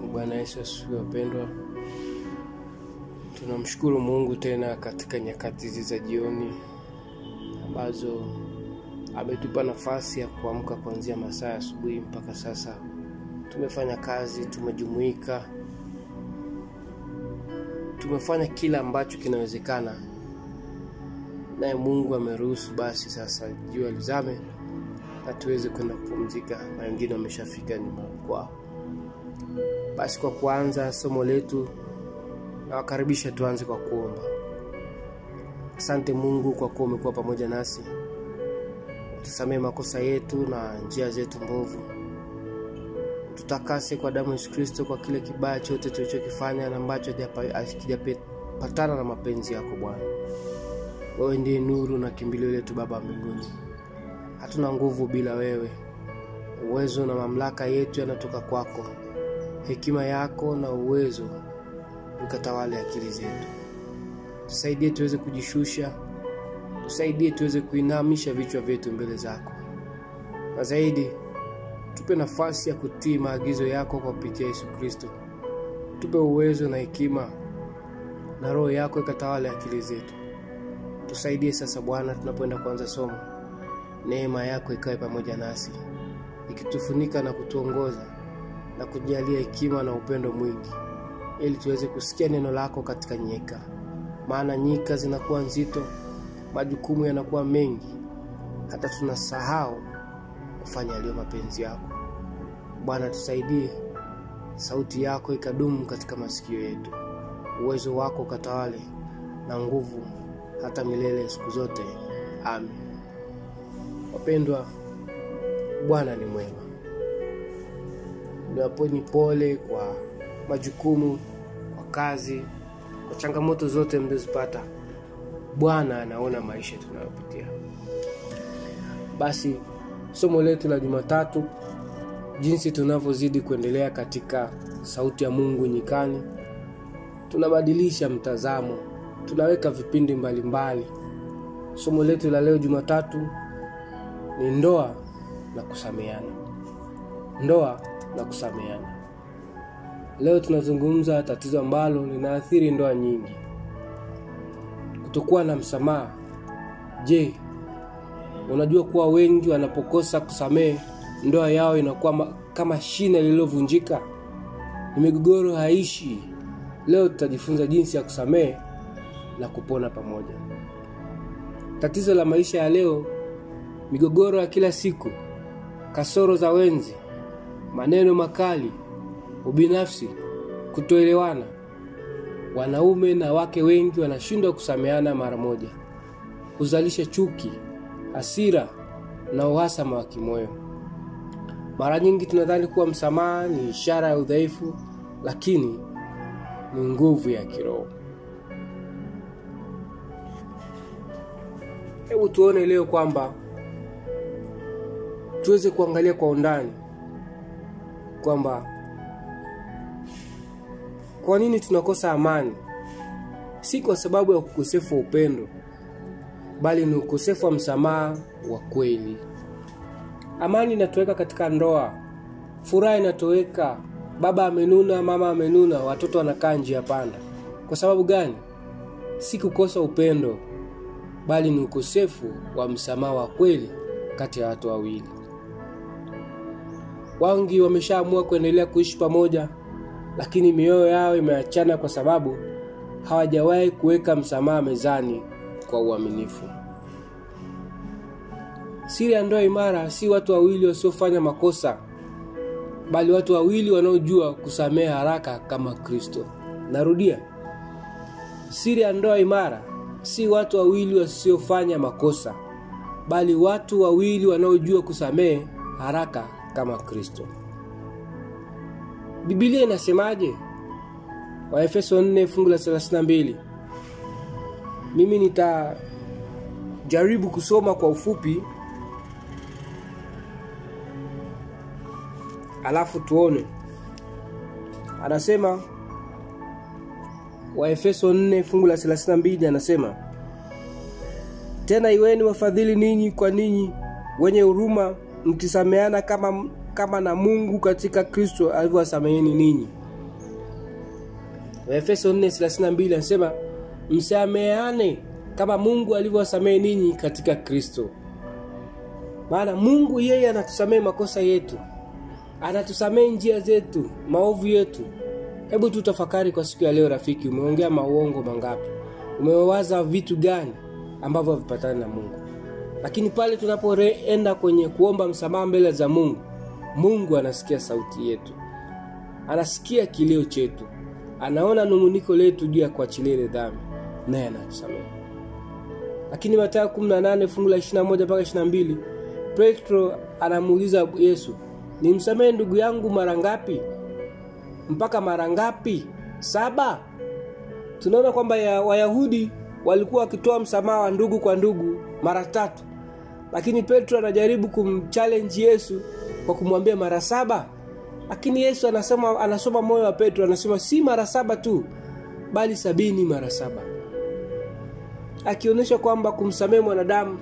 Bwana Yesu asifiwe wapendwa. Tunamshukuru Mungu tena katika nyakati hizi za jioni ambazo ametupa nafasi ya kuamka kuanzia masaa ya asubuhi mpaka sasa. Tumefanya kazi, tumejumuika, tumefanya kila ambacho kinawezekana. Naye Mungu ameruhusu basi sasa jua lizame na tuweze kwenda kupumzika, na wengine wameshafika nyumbani kwao. Basi kwa kuanza somo letu, na wakaribisha tuanze kwa kuomba. Asante Mungu kwa kuwa umekuwa pamoja nasi. Tusamehe makosa yetu na njia zetu mbovu. Tutakase kwa damu ya Yesu Kristo kwa kile kibaya chote tulichokifanya na ambacho hakijapatana na mapenzi yako Bwana. Wewe ndiye nuru na kimbilio letu Baba mbinguni. Hatuna nguvu bila wewe. Uwezo na mamlaka yetu yanatoka kwako. Hekima yako na uwezo ukatawale akili zetu. Tusaidie tuweze kujishusha. Tusaidie tuweze kuinamisha vichwa vyetu mbele zako. Na zaidi, tupe nafasi ya kutii maagizo yako kwa kupitia Yesu Kristo. Tupe uwezo na hekima, na roho yako ikatawale akili zetu. Tusaidie sasa Bwana, tunapoenda kuanza somo. Neema yako ikae pamoja nasi, ikitufunika na kutuongoza na kujalia hekima na upendo mwingi, ili tuweze kusikia neno lako katika nyika. Maana nyika zinakuwa nzito, majukumu yanakuwa mengi, hata tunasahau kufanya yaliyo mapenzi yako. Bwana tusaidie, sauti yako ikadumu katika masikio yetu. Uwezo wako ukatawale na nguvu hata milele siku zote. Amen. Wapendwa, Bwana ni mwema. Niwapeni pole kwa majukumu, kwa kazi, kwa changamoto zote mnazopata. Bwana anaona maisha tunayopitia. Basi somo letu la Jumatatu, jinsi tunavyozidi kuendelea katika sauti ya Mungu nyikani, tunabadilisha mtazamo, tunaweka vipindi mbalimbali. Somo letu la leo Jumatatu ni ndoa na kusameheana. Ndoa na kusameheana. Leo tunazungumza tatizo ambalo linaathiri ndoa nyingi. Kutokuwa na msamaha. Je, unajua kuwa wengi wanapokosa kusamehe, ndoa yao inakuwa kama shina lililovunjika? Migogoro haishi. Leo tutajifunza jinsi ya kusamehe na kupona pamoja. Tatizo la maisha ya leo, migogoro ya kila siku, kasoro za wenzi, maneno makali, ubinafsi, kutoelewana. Wanaume na wake wengi wanashindwa kusameheana mara moja. Kuzalisha chuki, hasira na uhasama wa kimoyo. Mara nyingi tunadhani kuwa msamaha ni ishara ya udhaifu, lakini ni nguvu ya kiroho. Hebu tuone leo kwamba tuweze kuangalia kwa undani kwamba kwa nini tunakosa amani. Si kwa sababu ya ukosefu wa upendo, bali ni ukosefu wa msamaha wa kweli. Amani inatoweka katika ndoa. Furaha inatoweka. Baba amenuna, mama amenuna, watoto wanakaa njia panda. Kwa sababu gani? Si kukosa upendo, bali ni ukosefu wa msamaha wa kweli kati ya watu wawili. Wengi wameshaamua kuendelea kuishi pamoja, lakini mioyo yao imeachana kwa sababu hawajawahi kuweka msamaha mezani kwa uaminifu. Siri ya ndoa imara si watu wawili wasiofanya makosa, bali watu wawili wanaojua kusamehe haraka kama Kristo. Narudia. Siri ya ndoa imara si watu wawili wasiofanya makosa, bali watu wawili wanaojua kusamehe haraka kama Kristo. Biblia inasemaje? Waefeso 4:32. Mimi nitajaribu kusoma kwa ufupi, alafu tuone. Anasema Waefeso 4:32 anasema, tena iweni wafadhili ninyi kwa ninyi, wenye huruma, mkisameheana kama na Mungu katika Kristo alivyowasameheni ninyi. Efeso 4:32 anasema msameheane kama Mungu alivyowasamehe ninyi katika Kristo. Maana Mungu yeye anatusamehe makosa yetu, anatusamehe njia zetu, maovu yetu. Hebu tutafakari kwa siku ya leo rafiki, umeongea mauongo mangapi? Umewaza vitu gani ambavyo havipatani na Mungu? Lakini pale tunapoenda kwenye kuomba msamaha mbele za Mungu, Mungu anasikia sauti yetu. Anasikia kilio chetu. Anaona nunguniko letu juu ya kuachilia ile dhambi, naye anatusamehe. Lakini Mathayo 18 fungu la 21 mpaka 22, Petro anamuuliza Yesu, nimsamehe ndugu yangu mara ngapi? Mpaka mara ngapi? 7? Tunaona kwamba Wayahudi walikuwa wakitoa msamaha wa ndugu kwa ndugu mara 3. Lakini Petro anajaribu kumchallenge Yesu kwa kumwambia mara 7. Lakini Yesu anasoma moyo wa Petro, anasema si mara 7 tu, bali 70 mara 7. Akionyesha kwamba kumsamehe mwanadamu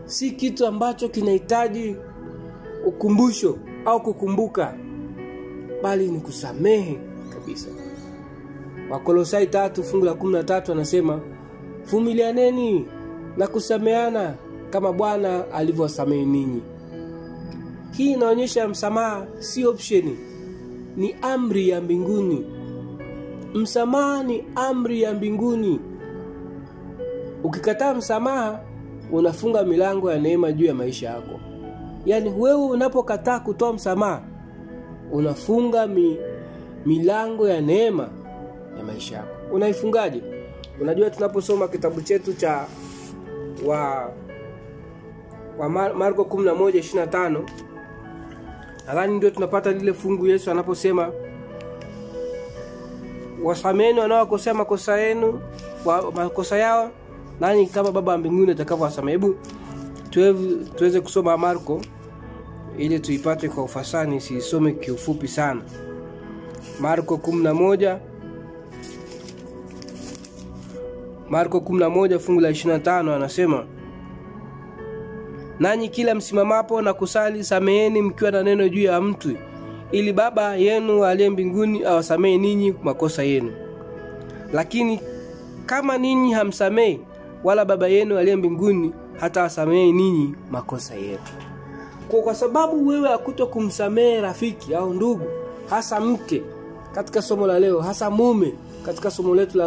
si kitu ambacho kinahitaji ukumbusho au kukumbuka, bali ni kusamehe kabisa. Wakolosai 3 fungu la 13 anasema vumilianeni na kusameheana kama Bwana alivyowasamehe ninyi. Hii inaonyesha msamaha si option, ni amri ya mbinguni. Msamaha ni amri ya mbinguni. Ukikataa msamaha, unafunga milango ya neema juu ya maisha yako. Yaani wewe unapokataa kutoa msamaha, unafunga milango ya neema ya maisha yako. Unaifungaje? Unajua tunaposoma kitabu chetu cha Marko 11:25, nadhani ndio tunapata lile fungu Yesu anaposema wasameheni wanaokosea makosa yao, nani kama Baba mbinguni atakavyowasamehe. Hebu tuweze kusoma Marko ili tuipate kwa ufasani, siisome kiufupi sana. Marko 11 fungu la 25 anasema, nanyi kila msimamapo na kusali sameheni mkiwa na neno juu ya mtu, ili Baba yenu aliye mbinguni awasamehe ninyi makosa yenu. Lakini kama ninyi hamsamehe, wala Baba yenu aliye mbinguni hata asamehe ninyi makosa yenu. Kwa sababu wewe hakutokumsamehe rafiki au ndugu, hasa mke katika somo la leo, hasa mume katika somo letu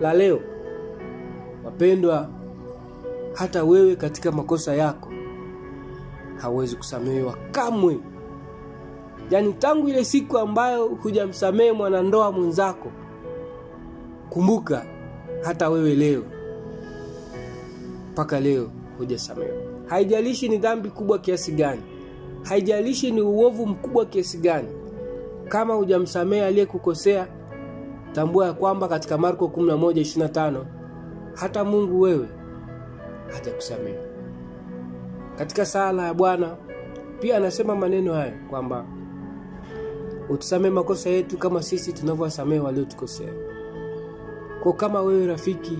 la leo, wapendwa, hata wewe katika makosa yako hauwezi kusamehewa kamwe. Yaani tangu ile siku ambayo hujamsamehe mwanandoa mwenzako, kumbuka hata wewe leo mpaka leo hujasamehewa. Haijalishi ni dhambi kubwa kiasi gani, haijalishi ni uovu mkubwa kiasi gani, kama hujamsamehe aliyekukosea, tambua ya kwamba katika Marko 11:25 hata Mungu wewe hatakusamehe. Katika sala ya Bwana pia anasema maneno haya kwamba utusamehe makosa yetu kama sisi tunavyowasamehe waliotukosea. Kwa kama wewe rafiki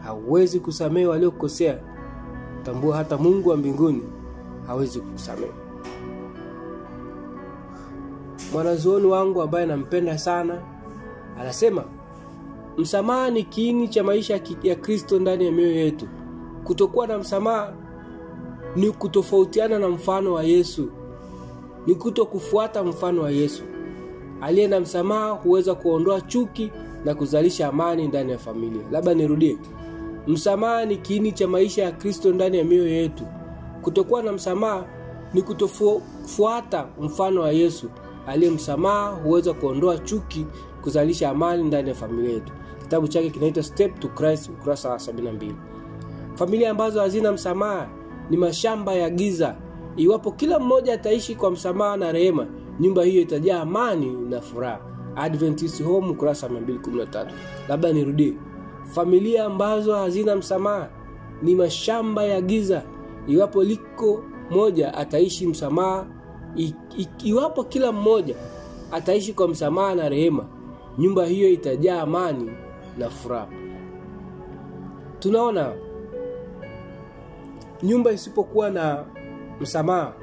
hauwezi kusamehe waliokukosea, tambua hata Mungu wa mbinguni hawezi kukusamehe. Mwanazuoni wangu ambaye nampenda sana anasema msamaha ni kiini cha maisha ya Kristo ndani ya mioyo yetu. Kutokuwa na msamaha ni kutofautiana na mfano wa Yesu, ni kutokufuata mfano wa Yesu. Aliye na msamaha huweza kuondoa chuki na kuzalisha amani ndani ya familia. Labda nirudie. Msamaha ni kiini cha maisha ya Kristo ndani ya mioyo yetu. Kutokuwa na msamaha ni kutofuata mfano wa Yesu. Aliye msamaha huweza kuondoa chuki, kuzalisha amani ndani ya familia yetu. Kitabu chake kinaitwa Step to Christ, ukurasa wa 72. Familia ambazo hazina msamaha ni mashamba ya giza. Iwapo kila mmoja ataishi kwa msamaha na rehema, nyumba hiyo itajaa amani na furaha. Adventist Home, ukurasa 213. Labda nirudie. Familia ambazo hazina msamaha ni mashamba ya giza. Iwapo liko moja ataishi msamaha, iwapo kila mmoja ataishi kwa msamaha na rehema, nyumba hiyo itajaa amani na furaha. Tunaona nyumba isipokuwa na msamaha,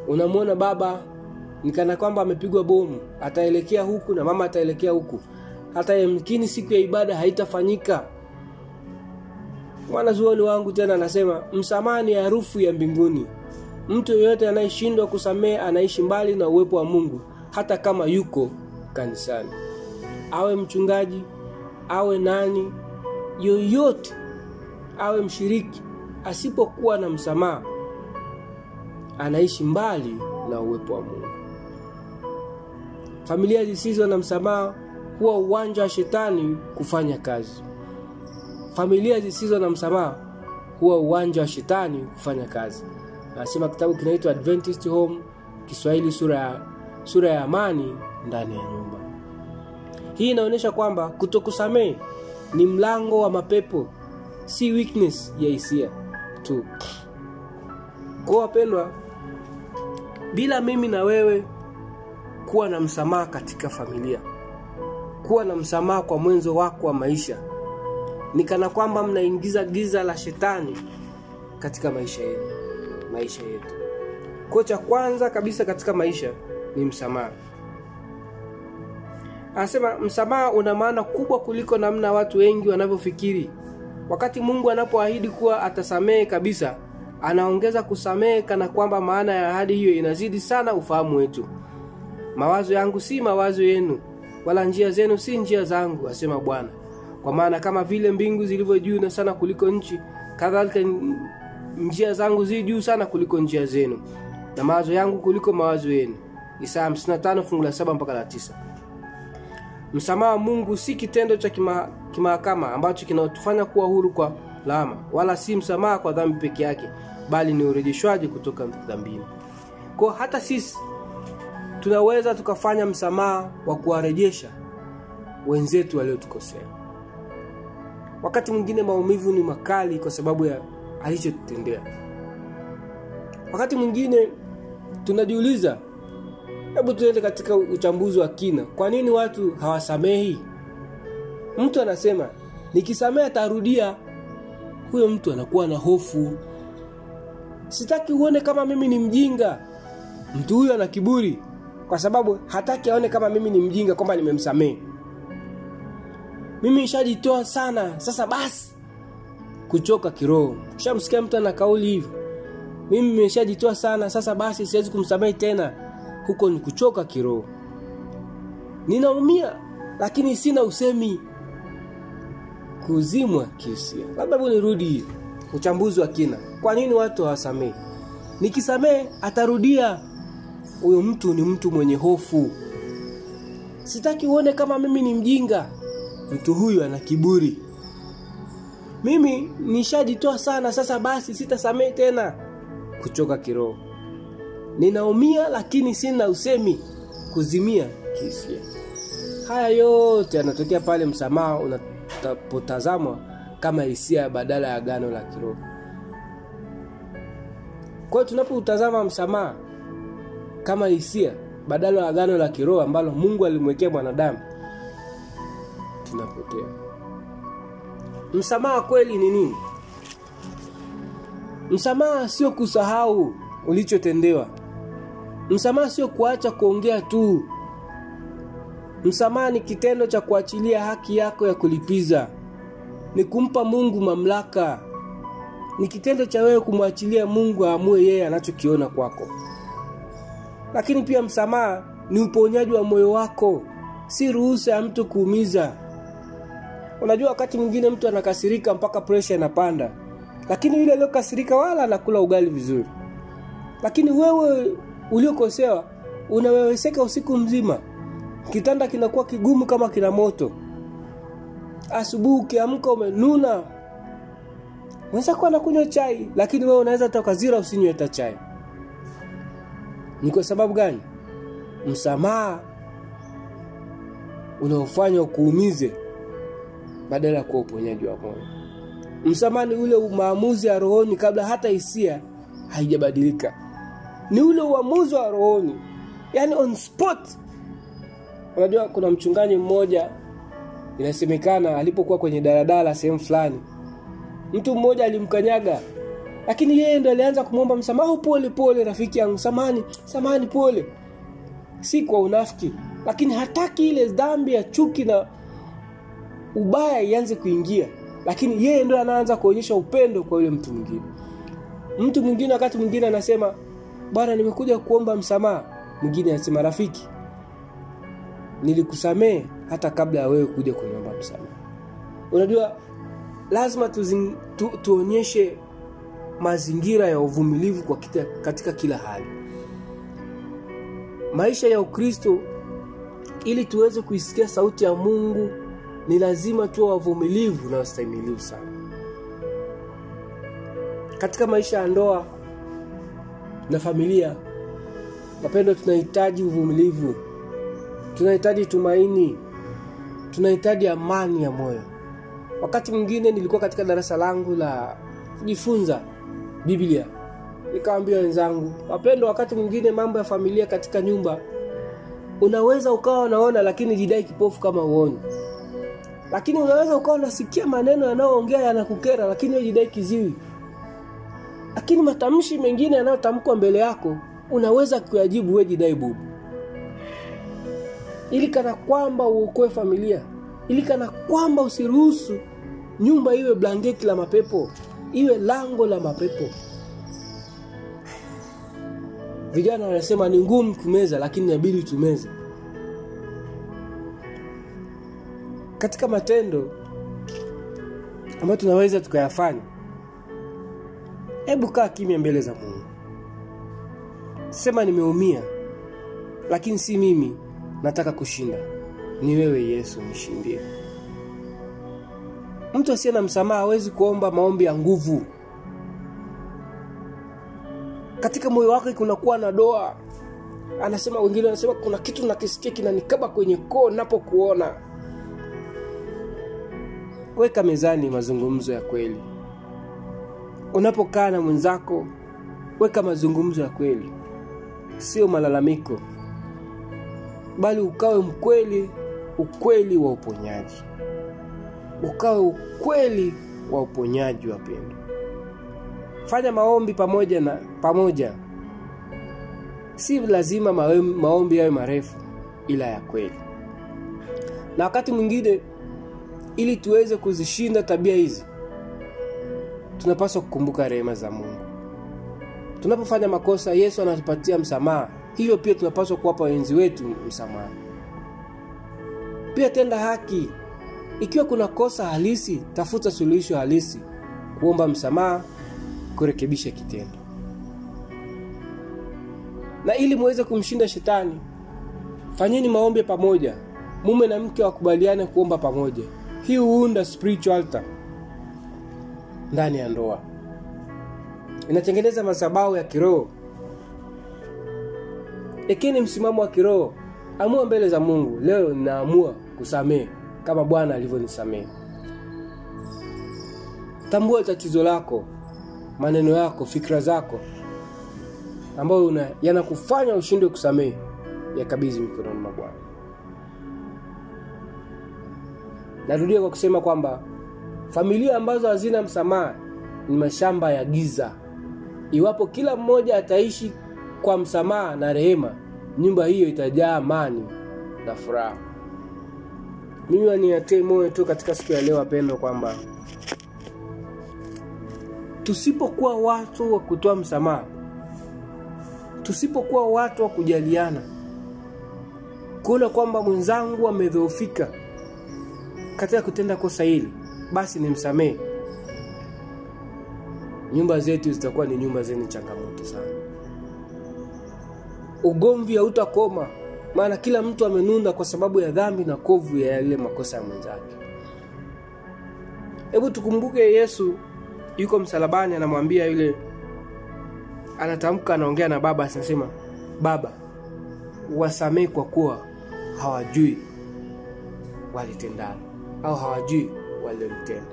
unamwona baba nikana kwamba amepigwa bomu, ataelekea huku na mama ataelekea huku, hata yamkini siku ya ibada haitafanyika. Mwanazuoni wangu tena anasema msamaha ni harufu ya mbinguni. Mtu yeyote anayeshindwa kusamehe anaishi mbali na uwepo wa Mungu, hata kama yuko kanisani. Awe mchungaji, awe nani, yoyote, awe mshiriki, asipokuwa na msamaha anaishi mbali na uwepo wa Mungu. Familia zisizo na msamaha huwa uwanja wa shetani kufanya kazi. Familia zisizo na msamaha huwa uwanja wa shetani kufanya kazi. Nasema kitabu kinaitwa Adventist Home, Kiswahili sura ya amani ndani ya nyumba. Hii inaonyesha kwamba kutokusamehe ni mlango wa mapepo, si weakness ya hisia tu. Kwa wapendwa, bila mimi na wewe kuwa na msamaha katika familia, kuwa na msamaha kwa mwenzo wako wa maisha, ni kana kwamba mnaingiza giza la shetani katika maisha yetu. Kwa cha kwanza kabisa katika maisha ni msamaha. Anasema msamaha una maana kubwa kuliko namna watu wengi wanavyofikiri. Wakati Mungu anapoahidi kuwa atasamehe kabisa, anaongeza kusamehe kana kwamba maana ya ahadi hiyo inazidi sana ufahamu wetu. Mawazo yangu si mawazo yenu, wala njia zenu si njia zangu, asema Bwana. Kwa maana kama vile mbingu zilivyo juu na sana kuliko nchi, kadhalika njia zangu zi juu sana kuliko njia zenu, na mawazo yangu kuliko mawazo yenu. Isaya 55:7-9. Msamaha wa Mungu si kitendo cha kimahakama ambacho kinatufanya kuwa huru kwa lawama, wala si msamaha kwa dhambi peke yake, bali ni urejeshwaji kutoka dhambini. Kwa hata sisi tunaweza tukafanya msamaha wa kuwarejesha wenzetu waliotukosea. Wakati mwingine maumivu ni makali kwa sababu ya alichotutendea. Wakati mwingine tunajiuliza, hebu tuende katika uchambuzi wa kina, kwa nini watu hawasamehi? Mtu anasema nikisamehe atarudia. Huyo mtu anakuwa na hofu. Sitaki uone kama mimi ni mjinga. Mtu huyo ana kiburi kwa sababu hataki aone kama mimi ni mjinga kwamba nimemsamehe. Mimi nishajitoa sana, sasa basi. Kuchoka kiroho. Ushamsikia mtu ana kauli hivi, mimi nimeshajitoa sana, sasa basi siwezi kumsamehe tena. Huko ni kuchoka kiroho. Ninaumia lakini sina usemi. Kuzimwa kihisia. Labda nirudi uchambuzi wa kina. Kwa nini watu hawasamehi? Nikisamehe atarudia. Huyo mtu ni mtu mwenye hofu. Sitaki uone kama mimi ni mjinga. Mtu huyu ana kiburi. Mimi nishajitoa sana, sasa basi sitasamehe tena. Kuchoka kiroho. Ninaumia lakini sina usemi. Kuzimia kihisia. Haya yote yanatokea pale msamaha unapotazamwa kama hisia badala ya agano la kiroho. Kwa hiyo tunapotazama msamaha kama hisia badala ya agano la kiroho ambalo Mungu alimwekea mwanadamu, tunapotea. Msamaha kweli ni nini? Msamaha sio kusahau ulichotendewa. Msamaha sio kuacha kuongea tu. Msamaha ni kitendo cha kuachilia haki yako ya kulipiza. Ni kumpa Mungu mamlaka. Ni kitendo cha wewe kumwachilia Mungu aamue yeye anachokiona kwako. Lakini pia msamaha ni uponyaji wa moyo wako, si ruhusa ya mtu kuumiza. Unajua wakati mwingine mtu anakasirika mpaka pressure inapanda, lakini yule aliyokasirika wala anakula ugali vizuri. Lakini wewe uliokosewa unaweweseka usiku mzima. Kitanda kinakuwa kigumu kama kina moto. Asubuhi ukiamka umenuna. Mwenzako anakunywa chai, lakini wewe unaweza tukazira usinywe hata chai. Ni kwa sababu gani? Msamaha unaofanya ukuumize badala ya kuwa uponyaji wa moyo. Msamaha ni ule maamuzi ya rohoni kabla hata hisia haijabadilika. Ni ule uamuzi wa rohoni, yani on spot. Unajua kuna mchungaji mmoja inasemekana alipokuwa kwenye daladala sehemu fulani, mtu mmoja alimkanyaga, lakini yeye ndo alianza kumwomba msamaha pole pole, rafiki yangu, samahani pole. si kwa unafiki, lakini hataki ile dhambi ya chuki na ubaya ianze kuingia, lakini yeye ndio anaanza kuonyesha upendo kwa yule mtu mwingine. Mtu mwingine wakati mwingine anasema, "Bwana, nimekuja kuomba msamaha." Mwingine anasema, "Rafiki, nilikusamehe hata kabla ya wewe kuja kuniomba msamaha." Unajua, lazima tuonyeshe mazingira ya uvumilivu katika kila hali. Maisha ya Ukristo, ili tuweze kuisikia sauti ya Mungu, ni lazima tuwe wavumilivu na wastahimilivu sana. Katika maisha ya ndoa na familia, wapendwa, tunahitaji uvumilivu, tunahitaji tumaini, tunahitaji amani ya moyo. Wakati mwingine nilikuwa katika darasa langu la kujifunza Biblia, nikawaambia wenzangu, wapendwa, wakati mwingine mambo ya familia katika nyumba unaweza ukawa unaona lakini jidai kipofu kama uone. Lakini unaweza ukawa unasikia maneno yanayoongea yanakukera lakini wewe jidai kiziwi. Lakini matamshi mengine yanayotamkwa mbele yako unaweza kuyajibu wewe jidai bubu. Ili kana kwamba uokoe familia, ili kana kwamba usiruhusu nyumba iwe blanketi la mapepo, iwe lango la mapepo. Vijana wanasema ni ngumu kumeza, lakini inabidi tumeze. Katika matendo ambayo tunaweza tukayafanya, hebu kaa kimya mbele za Mungu. Sema, nimeumia, lakini si mimi nataka kushinda, ni wewe Yesu nishindie. Mtu asiye na msamaha hawezi kuomba maombi ya nguvu. Katika moyo wake kunakuwa na doa. Wengine wanasema kuna kitu nakisikia kinanikaba kwenye koo ninapokuona. Weka mezani mazungumzo ya kweli. Unapokaa na mwenzako, weka mazungumzo ya kweli, sio malalamiko, bali ukawe ukweli wa uponyaji. Ukawe ukweli wa uponyaji, wapendwa. Fanya maombi pamoja. Si lazima maombi yawe marefu, ila ya kweli. Na wakati mwingine, ili tuweze kuzishinda tabia hizi, tunapaswa kukumbuka rehema za Mungu. Tunapofanya makosa, Yesu anatupatia msamaha. Hivyo pia tunapaswa kuwapa wenzi wetu msamaha. Pia tenda haki. Ikiwa kuna kosa halisi, tafuta suluhisho halisi, kuomba msamaha, kurekebisha kitendo. Na ili muweze kumshinda shetani, fanyeni maombi pamoja. Mume na mke wakubaliane kuomba pamoja. Hii huunda spiritual altar ndani ya ndoa. Inatengeneza madhabahu ya kiroho. Ekeni msimamo wa kiroho. Amua mbele za Mungu, leo ninaamua kusamehe kama Bwana alivyonisamehe. Tambua tatizo lako, maneno yako, fikra zako ambayo yanakufanya ushindwe kusamehe, yakabidhi mikononi mwa Bwana. Narudia kwa kusema kwamba familia ambazo hazina msamaha ni mashamba ya giza. Iwapo kila mmoja ataishi kwa msamaha na rehema, nyumba hiyo itajaa amani na furaha. Mimi niatie moyo tu katika siku ya leo, wapendwa, kwamba tusipokuwa watu wa kutoa msamaha, tusipokuwa watu wa kujaliana, kuona kwamba mwenzangu amedhoofika katika kutenda kosa hili, basi nimsamehe, nyumba zetu zitakuwa ni nyumba zenye changamoto sana. Ugomvi hautakoma, maana kila mtu amenunda kwa sababu ya dhambi na kovu ya yale makosa ya mwenzake. Hebu tukumbuke Yesu yuko msalabani, anamwambia yule, anatamka, anaongea na Baba, anasema, Baba, wasamehe kwa kuwa hawajui walitendalo, au hawajui walilotenda.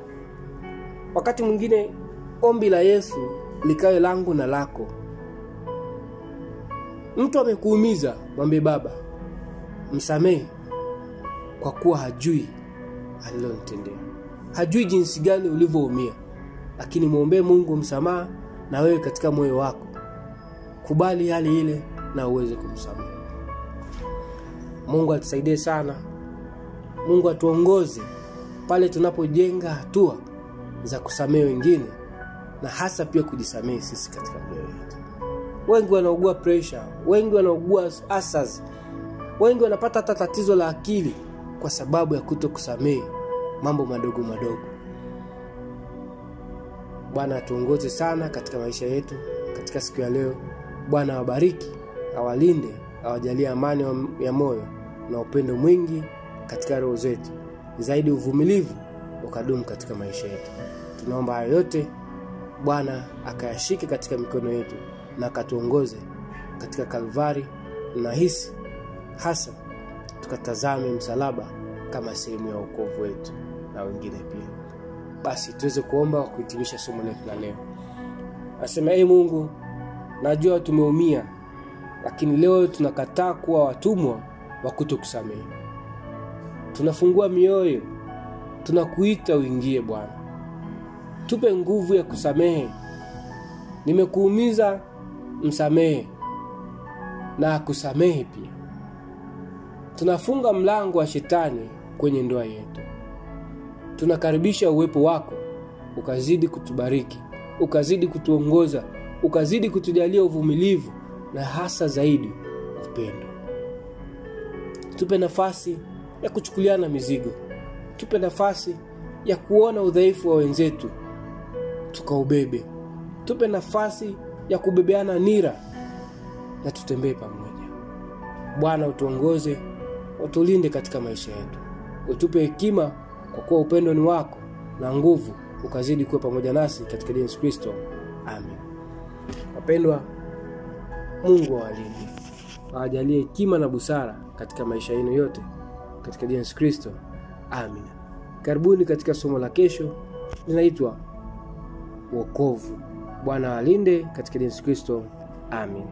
Wakati mwingine ombi la Yesu likawe langu na lako. Mtu amekuumiza, mwambie Baba, msamehe kwa kuwa hajui alilotendea. Hajui jinsi gani ulivyoumia, lakini muombe Mungu msamaha, na wewe katika moyo wako kubali hali ile na uweze kumsamehe. Mungu atusaidie sana. Mungu atuongoze pale tunapojenga hatua za kusamehe wengine, na hasa pia kujisamehe sisi katika mioyo yetu. Wengi wanaugua pressure, wengi wanaugua asas, wengi wanapata hata tatizo la akili kwa sababu ya kutokusamehe mambo madogo madogo. Bwana atuongoze sana katika maisha yetu katika siku ya leo. Bwana awabariki, awalinde, awajalie amani ya moyo na upendo mwingi katika roho zetu, zaidi uvumilivu ukadumu katika maisha yetu. Tunaomba hayo yote Bwana akayashike katika mikono yetu na akatuongoze katika Kalvari, na hasa tukatazame msalaba kama sehemu ya wokovu wetu na wengine pia. Basi tuweze kuomba kuhitimisha somo letu la leo. Nasema, Mungu, najua tumeumia, lakini leo tunakataa kuwa watumwa wa kutokusamehe. Tunafungua mioyo, tunakuita uingie Bwana. Tupe nguvu ya kusamehe. Nimekuumiza, msamehe na akusamehe pia. Tunafunga mlango wa shetani kwenye ndoa yetu. Tunakaribisha uwepo wako, ukazidi kutubariki, ukazidi kutuongoza, ukazidi kutujalia uvumilivu na hasa zaidi upendo. Tupe nafasi ya kuchukuliana mizigo. Tupe nafasi ya kuona udhaifu wa wenzetu tukaubebe. Tupe nafasi ya kubebeana nira na tutembee pamoja. Bwana utuongoze, utulinde katika maisha yetu. Utupe hekima, kwa kuwa upendo ni wako, na nguvu ukazidi kuwa pamoja nasi katika Yesu Kristo. Amen. Wapendwa, Mungu awalinde, awajalie hekima na busara katika maisha yenu yote katika Yesu Kristo. Amen. Karibuni katika somo la kesho, linaitwa wokovu. Bwana awalinde katika Yesu Kristo. Amen.